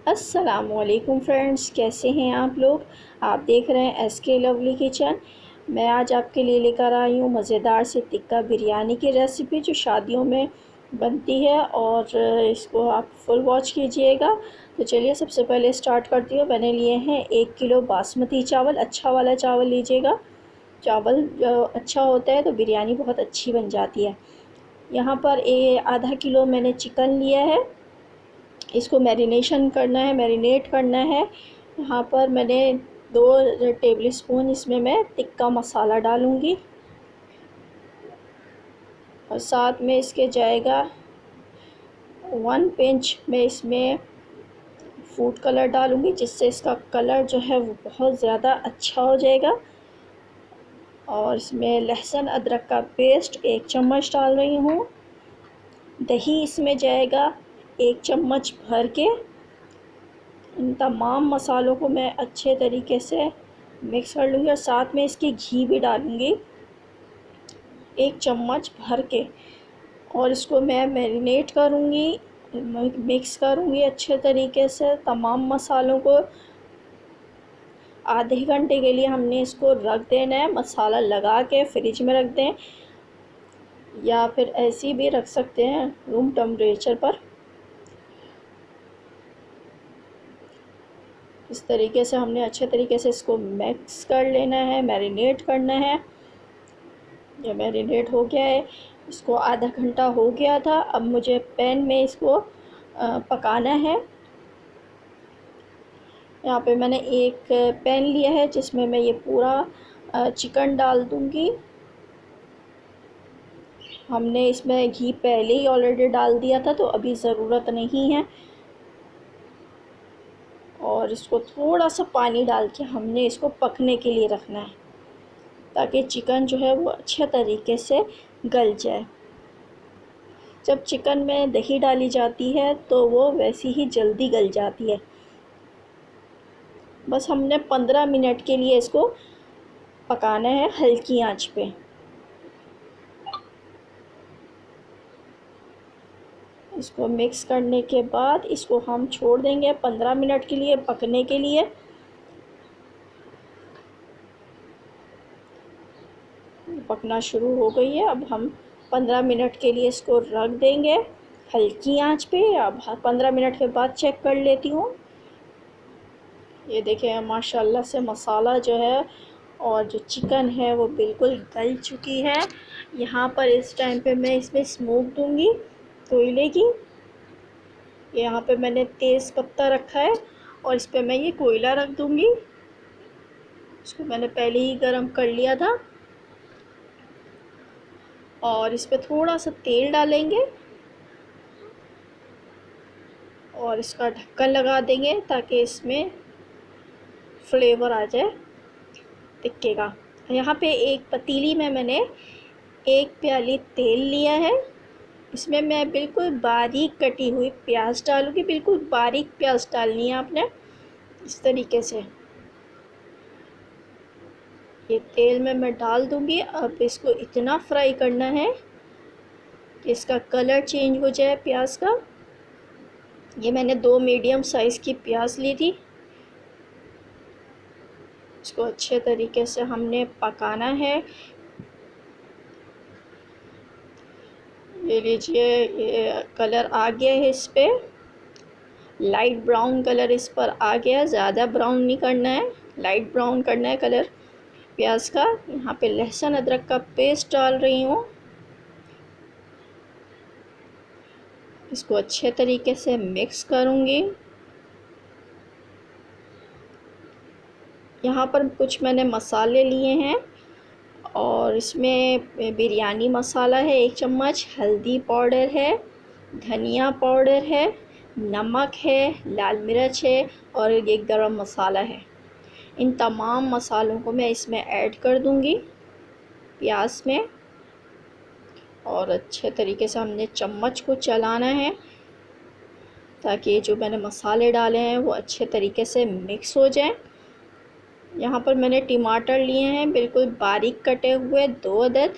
अस्सलामुअलैकुम फ्रेंड्स, कैसे हैं आप लोग। आप देख रहे हैं एसके लवली किचन। मैं आज आपके लिए लेकर आई हूँ मज़ेदार से टिक्का बिरयानी की रेसिपी जो शादियों में बनती है, और इसको आप फुल वॉच कीजिएगा। तो चलिए सबसे पहले स्टार्ट करती हूँ। मैंने लिए हैं 1 किलो बासमती चावल। अच्छा वाला चावल लीजिएगा। चावल जो अच्छा होता है तो बिरयानी बहुत अच्छी बन जाती है। यहाँ पर आधा किलो मैंने चिकन लिया है। इसको मैरिनेट करना है। यहाँ पर मैंने 2 टेबल स्पून इसमें मैं टिक्का मसाला डालूँगी, और साथ में इसके जाएगा 1 पिंच मैं इसमें फूड कलर डालूँगी, जिससे इसका कलर जो है वो बहुत ज़्यादा अच्छा हो जाएगा। और इसमें लहसुन अदरक का पेस्ट 1 चम्मच डाल रही हूँ। दही इसमें जाएगा 1 चम्मच भर के। इन तमाम मसालों को मैं अच्छे तरीके से मिक्स कर लूँगी, और साथ में इसकी घी भी डालूँगी 1 चम्मच भर के। और इसको मैं मैरिनेट करूँगी, मिक्स करूँगी अच्छे तरीके से तमाम मसालों को। आधे घंटे के लिए हमने इसको रख देना है। मसाला लगा के फ्रिज में रख दें, या फिर ऐसे भी रख सकते हैं रूम टेम्परेचर पर। इस तरीके से हमने अच्छे तरीके से इसको मिक्स कर लेना है, मैरिनेट करना है। ये मैरिनेट हो गया है, इसको आधा घंटा हो गया था। अब मुझे पैन में इसको पकाना है। यहाँ पे मैंने एक पैन लिया है जिसमें मैं ये पूरा चिकन डाल दूँगी। हमने इसमें घी पहले ही ऑलरेडी डाल दिया था, तो अभी ज़रूरत नहीं है। और इसको थोड़ा सा पानी डाल के हमने इसको पकने के लिए रखना है, ताकि चिकन जो है वो अच्छे तरीके से गल जाए। जब चिकन में दही डाली जाती है तो वो वैसी ही जल्दी गल जाती है। बस हमने 15 मिनट के लिए इसको पकाना है हल्की आंच पे। इसको मिक्स करने के बाद इसको हम छोड़ देंगे 15 मिनट के लिए पकने के लिए। पकना शुरू हो गई है। अब हम 15 मिनट के लिए इसको रख देंगे हल्की आंच पे। अब 15 मिनट के बाद चेक कर लेती हूँ। ये देखें, माशाल्लाह से मसाला जो है और जो चिकन है वो बिल्कुल गल चुकी है। यहाँ पर इस टाइम पे मैं इसमें स्मोक दूँगी कोयले की। यहाँ पे मैंने तेज़ पत्ता रखा है, और इस पे मैं ये कोयला रख दूँगी। इसको मैंने पहले ही गरम कर लिया था। और इस पे थोड़ा सा तेल डालेंगे, और इसका ढक्कन लगा देंगे ताकि इसमें फ्लेवर आ जाए टिक्के का। यहाँ पे एक पतीली में मैंने 1 प्याली तेल लिया है। इसमें मैं बिल्कुल बारीक कटी हुई प्याज डालूँगी। बिल्कुल बारीक प्याज डालनी है आपने, इस तरीके से। ये तेल में मैं डाल दूँगी। अब इसको इतना फ्राई करना है कि इसका कलर चेंज हो जाए प्याज का। ये मैंने 2 मीडियम साइज़ की प्याज ली थी। इसको अच्छे तरीके से हमने पकाना है। ये लीजिए, ये कलर आ गया है इस पे, लाइट ब्राउन कलर इस पर आ गया। ज़्यादा ब्राउन नहीं करना है, लाइट ब्राउन करना है कलर प्याज का। यहाँ पे लहसुन अदरक का पेस्ट डाल रही हूँ। इसको अच्छे तरीके से मिक्स करूँगी। यहाँ पर कुछ मैंने मसाले लिए हैं, और इसमें बिरयानी मसाला है 1 चम्मच, हल्दी पाउडर है, धनिया पाउडर है, नमक है, लाल मिर्च है, और ये गरम मसाला है। इन तमाम मसालों को मैं इसमें ऐड कर दूंगी प्याज में, और अच्छे तरीके से हमने चम्मच को चलाना है ताकि जो मैंने मसाले डाले हैं वो अच्छे तरीके से मिक्स हो जाएं। यहाँ पर मैंने टमाटर लिए हैं बिल्कुल बारीक कटे हुए 2 अदद,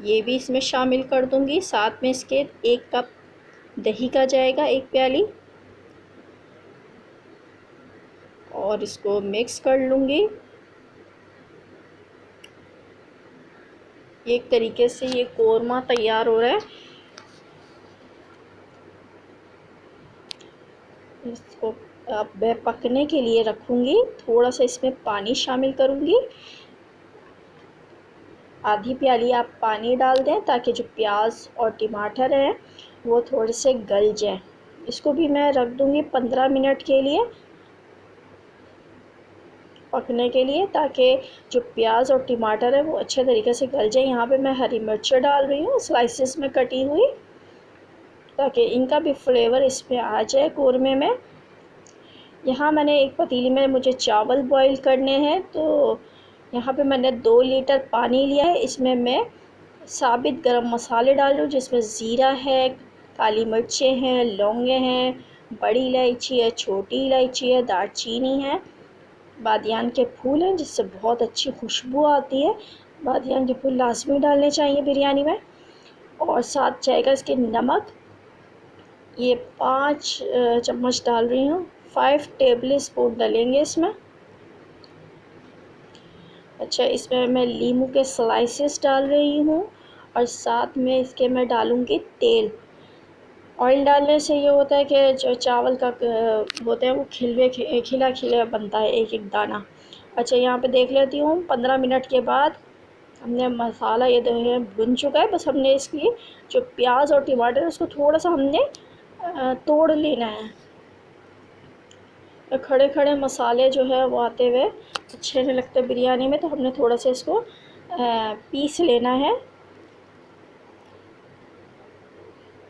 ये भी इसमें शामिल कर दूंगी। साथ में इसके 1 कप दही का जाएगा, 1 प्याली। और इसको मिक्स कर लूँगी। एक तरीके से ये कोरमा तैयार हो रहा है। इसको अब मैं पकने के लिए रखूँगी। थोड़ा सा इसमें पानी शामिल करूँगी। आधी प्याली आप पानी डाल दें ताकि जो प्याज और टमाटर है वो थोड़े से गल जाए। इसको भी मैं रख दूँगी 15 मिनट के लिए पकने के लिए, ताकि जो प्याज और टमाटर है वो अच्छे तरीके से गल जाए। यहाँ पे मैं हरी मिर्च डाल रही हूँ स्लाइसेस में कटी हुई, ताकि इनका भी फ्लेवर इसमें आ जाए कोरमे में। यहाँ मैंने एक पतीली में मुझे चावल बॉईल करने हैं, तो यहाँ पे मैंने 2 लीटर पानी लिया है। इसमें मैं साबित गरम मसाले डाल रही हूँ, जिसमें ज़ीरा है, काली मिर्चें हैं, लौंगे हैं, बड़ी इलायची है, छोटी इलायची है, दालचीनी है, बादियान के फूल हैं जिससे बहुत अच्छी खुशबू आती है। बादियान के फूल लाजमी डालने चाहिए बिरयानी में। और साथ जाएगा इसके नमक, ये 5 चम्मच डाल रही हूँ। 5 टेबल स्पून डलेंगे इसमें। अच्छा, इसमें मैं लीमू के स्लाइसेस डाल रही हूँ और साथ में इसके मैं डालूँगी तेल। ऑयल डालने से ये होता है कि जो चावल का होता है वो खिला खिला बनता है एक एक दाना। अच्छा, यहाँ पे देख लेती हूँ 15 मिनट के बाद हमने मसाला ये भुन चुका है। बस हमने इसकी जो प्याज और टमाटर है उसको थोड़ा सा हमने तोड़ लेना है। खड़े खड़े मसाले जो है वो आते हुए अच्छे नहीं लगते बिरयानी में, तो हमने थोड़ा सा इसको पीस लेना है।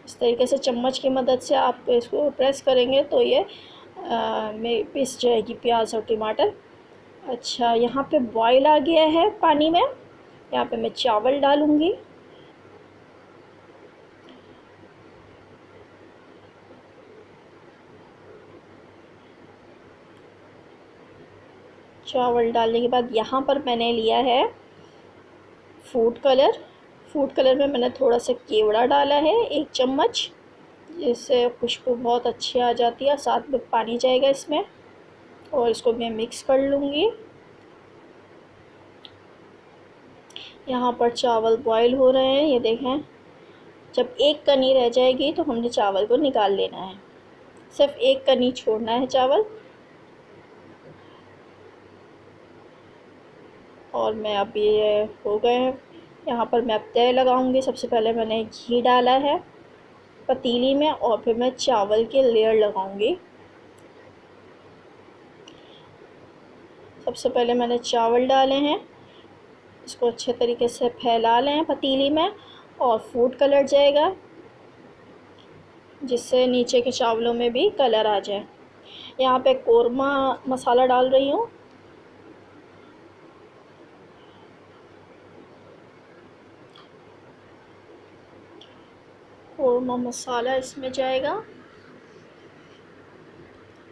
इस तरीके से चम्मच की मदद से आप इसको प्रेस करेंगे तो ये में पिस जाएगी प्याज और टमाटर। अच्छा, यहाँ पे बॉईल आ गया है पानी में। यहाँ पे मैं चावल डालूँगी। चावल डालने के बाद यहाँ पर मैंने लिया है फूड कलर। फूड कलर में मैंने थोड़ा सा केवड़ा डाला है 1 चम्मच, जिससे खुशबू बहुत अच्छी आ जाती है। साथ में पानी जाएगा इसमें और इसको मैं मिक्स कर लूँगी। यहाँ पर चावल बॉईल हो रहे हैं, ये देखें। जब एक कनी रह जाएगी तो हमने चावल को निकाल लेना है। सिर्फ एक कनी छोड़ना है चावल। और मैं अब ये हो गए हैं। यहाँ पर मैं अब तय लगाऊंगी। सबसे पहले मैंने घी डाला है पतीली में और फिर मैं चावल के लेयर लगाऊंगी। सबसे पहले मैंने चावल डाले हैं, इसको अच्छे तरीके से फैला लें पतीली में और फूड कलर जाएगा, जिससे नीचे के चावलों में भी कलर आ जाए। यहाँ पे कोरमा मसाला डाल रही हूँ। कोरमा मसाला इसमें जाएगा।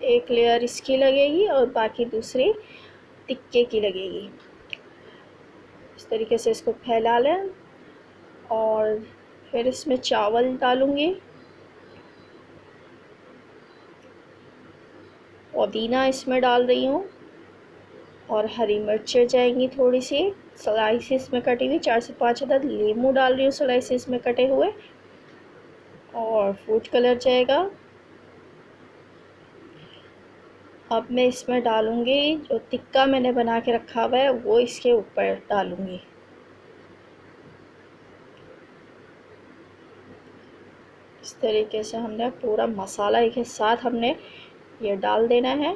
एक लेयर इसकी लगेगी और बाकी दूसरी टिक्के की लगेगी। इस तरीके से इसको फैला लें और फिर इसमें चावल डालूँगी। पुदीना इसमें डाल रही हूँ और हरी मिर्चें जाएंगी थोड़ी सी स्लाइसिस में कटी हुई। 4 से 5 अदद नींबू डाल रही हूँ स्लाइसिस में कटे हुए और फूड कलर जाएगा। अब मैं इसमें डालूँगी जो टिक्का मैंने बना के रखा हुआ है वो इसके ऊपर डालूँगी। इस तरीके से हमने पूरा मसाला एक साथ हमने ये डाल देना है।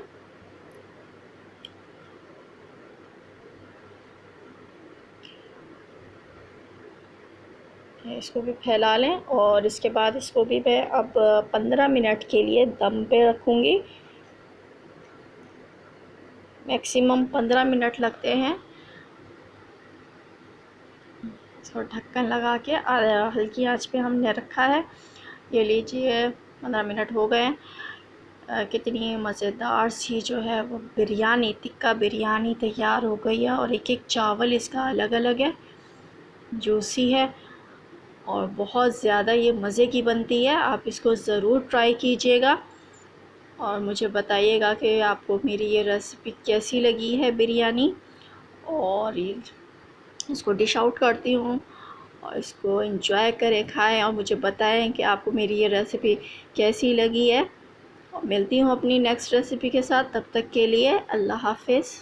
इसको भी फैला लें और इसके बाद इसको भी मैं अब 15 मिनट के लिए दम पे रखूँगी। मैक्सिमम 15 मिनट लगते हैं। इसको ढक्कन लगा के हल्की आंच पे हमने रखा है। ये लीजिए 15 मिनट हो गए। कितनी मज़ेदार सी जो है वो बिरयानी, टिक्का बिरयानी तैयार हो गई है। और एक एक चावल इसका अलग अलग है, जूसी है और बहुत ज़्यादा ये मज़े की बनती है। आप इसको ज़रूर ट्राई कीजिएगा। और मुझे बताइएगा कि आपको मेरी ये रेसिपी कैसी लगी है बिरयानी। और इसको डिश आउट करती हूँ और इसको एंजॉय करें, खाएं और मुझे बताएं कि आपको मेरी ये रेसिपी कैसी लगी है। और मिलती हूँ अपनी नेक्स्ट रेसिपी के साथ, तब तक के लिए अल्लाह हाफ़िज़।